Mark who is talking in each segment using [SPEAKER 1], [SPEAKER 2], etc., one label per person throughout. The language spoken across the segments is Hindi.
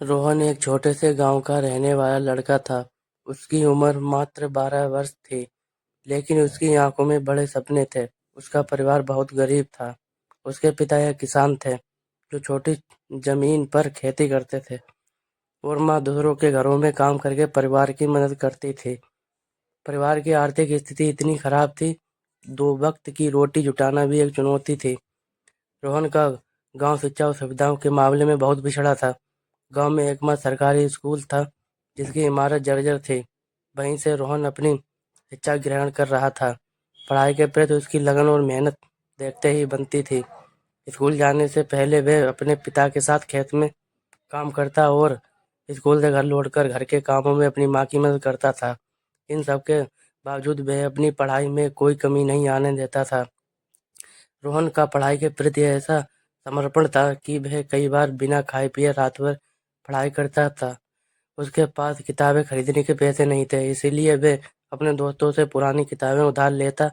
[SPEAKER 1] रोहन एक छोटे से गांव का रहने वाला लड़का था। उसकी उम्र मात्र 12 वर्ष थी, लेकिन उसकी आंखों में बड़े सपने थे। उसका परिवार बहुत गरीब था। उसके पिता एक किसान थे, जो छोटी जमीन पर खेती करते थे, और माँ दूसरों के घरों में काम करके परिवार की मदद करती थी। परिवार की आर्थिक स्थिति इतनी खराब थी, दो वक्त की रोटी जुटाना भी एक चुनौती थी। रोहन का गांव शिक्षा और सुविधाओं के मामले में बहुत पिछड़ा था। गांव में एकमात्र सरकारी स्कूल था, जिसकी इमारत जर्जर थी। वहीं से रोहन अपनी शिक्षा ग्रहण कर रहा था। पढ़ाई के प्रति उसकी लगन और मेहनत देखते ही बनती थी। स्कूल जाने से पहले वह अपने पिता के साथ खेत में काम करता और स्कूल से घर लौटकर घर के कामों में अपनी माँ की मदद करता था। इन सब के बावजूद वह अपनी पढ़ाई में कोई कमी नहीं आने देता था। रोहन का पढ़ाई के प्रति ऐसा समर्पण था कि वह कई बार बिना खाए पिए रात भर पढ़ाई करता था। उसके पास किताबें खरीदने के पैसे नहीं थे, इसीलिए वह अपने दोस्तों से पुरानी किताबें उधार लेता।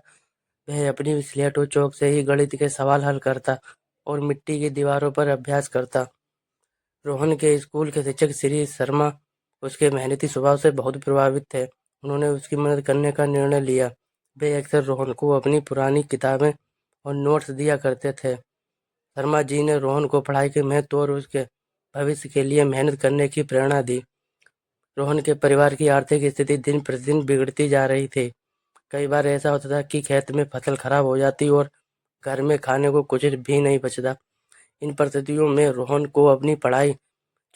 [SPEAKER 1] वह अपनी स्लेट और चौक से ही गणित के सवाल हल करता और मिट्टी की दीवारों पर अभ्यास करता। रोहन के स्कूल के शिक्षक श्री शर्मा उसके मेहनती स्वभाव से बहुत प्रभावित थे। उन्होंने उसकी मदद करने का निर्णय लिया। वे अक्सर रोहन को अपनी पुरानी किताबें और नोट्स दिया करते थे। शर्मा जी ने रोहन को पढ़ाई के महत्व और उसके भविष्य के लिए मेहनत करने की प्रेरणा दी। रोहन के परिवार की आर्थिक स्थिति दिन प्रतिदिन बिगड़ती जा रही थी। कई बार ऐसा होता था कि खेत में फसल खराब हो जाती और घर में खाने को कुछ भी नहीं बचता। इन परिस्थितियों में रोहन को अपनी पढ़ाई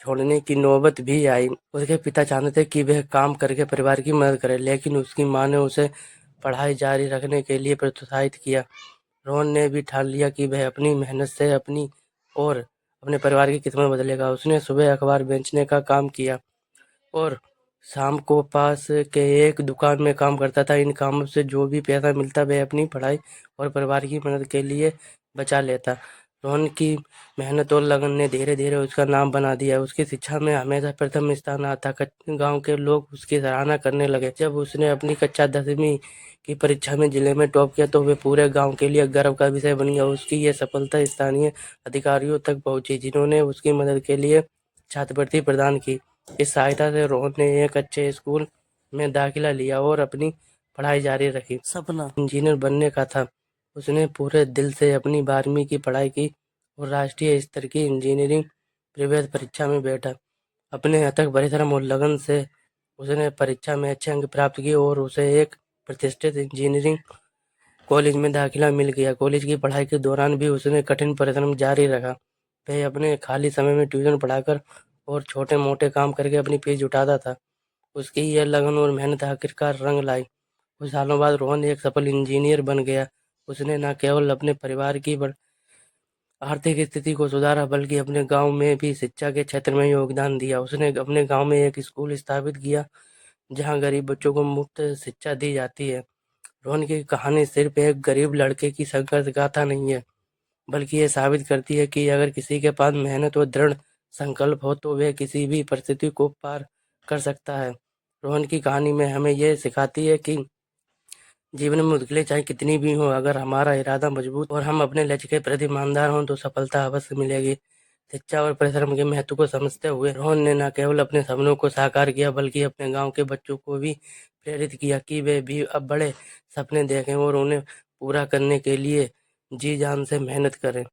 [SPEAKER 1] छोड़ने की नौबत भी आई। उसके पिता चाहते थे कि वह काम करके परिवार की मदद करे, लेकिन उसकी मां ने उसे पढ़ाई जारी रखने के लिए प्रोत्साहित किया। रोहन ने भी ठान लिया कि वह अपनी मेहनत से अपनी और अपने परिवार की किस्मत बदलेगा। उसने सुबह अखबार बेचने का काम किया और शाम को पास के एक दुकान में काम करता था। इन कामों से जो भी पैसा मिलता वह अपनी पढ़ाई और परिवार की मदद के लिए बचा लेता। रोहन की मेहनत और लगन ने धीरे धीरे उसका नाम बना दिया। उसकी शिक्षा में हमेशा प्रथम स्थान आता। गांव के लोग उसकी सराहना करने लगे। जब उसने अपनी कक्षा 10वीं की परीक्षा में जिले में टॉप किया तो वे पूरे गांव के लिए गर्व का विषय बन गया। उसकी ये सफलता स्थानीय अधिकारियों तक पहुंची, जिन्होंने उसकी मदद के लिए छात्रवृत्ति प्रदान की। इस सहायता से रोहन ने एक अच्छे स्कूल में दाखिला लिया और अपनी पढ़ाई जारी रखी। सपना इंजीनियर बनने का था। उसने पूरे दिल से अपनी 12वीं की पढ़ाई की और राष्ट्रीय स्तर की इंजीनियरिंग प्रवेश परीक्षा में बैठा। अपने अथक परिश्रम और लगन से उसने परीक्षा में अच्छे अंक प्राप्त किए और उसे एक प्रतिष्ठित इंजीनियरिंग कॉलेज में दाखिला मिल गया। कॉलेज की पढ़ाई के दौरान भी उसने कठिन परिश्रम जारी रखा। वह अपने खाली समय में ट्यूशन पढ़ाकर और छोटे मोटे काम करके अपनी फीस जुटाता था। उसकी यह लगन और मेहनत आखिरकार रंग लाई। कुछ सालों बाद रोहन एक सफल इंजीनियर बन गया। उसने न केवल अपने परिवार की आर्थिक स्थिति को सुधारा, बल्कि अपने गांव में भी शिक्षा के क्षेत्र में योगदान दिया। उसने अपने गांव में एक स्कूल स्थापित किया, जहां गरीब बच्चों को मुफ्त शिक्षा दी जाती है। रोहन की कहानी सिर्फ एक गरीब लड़के की संघर्ष गाथा नहीं है, बल्कि ये साबित करती है कि अगर किसी के पास मेहनत और दृढ़ संकल्प हो तो वह किसी भी परिस्थिति को पार कर सकता है। रोहन की कहानी में हमें यह सिखाती है कि जीवन में मुश्किलें चाहे कितनी भी हो, अगर हमारा इरादा मजबूत और हम अपने लक्ष्य के प्रति ईमानदार हों तो सफलता अवश्य मिलेगी। शिक्षा और परिश्रम के महत्व को समझते हुए रोहन ने न केवल अपने सपनों को साकार किया, बल्कि अपने गांव के बच्चों को भी प्रेरित किया कि वे भी अब बड़े सपने देखें और उन्हें पूरा करने के लिए जी जान से मेहनत करें।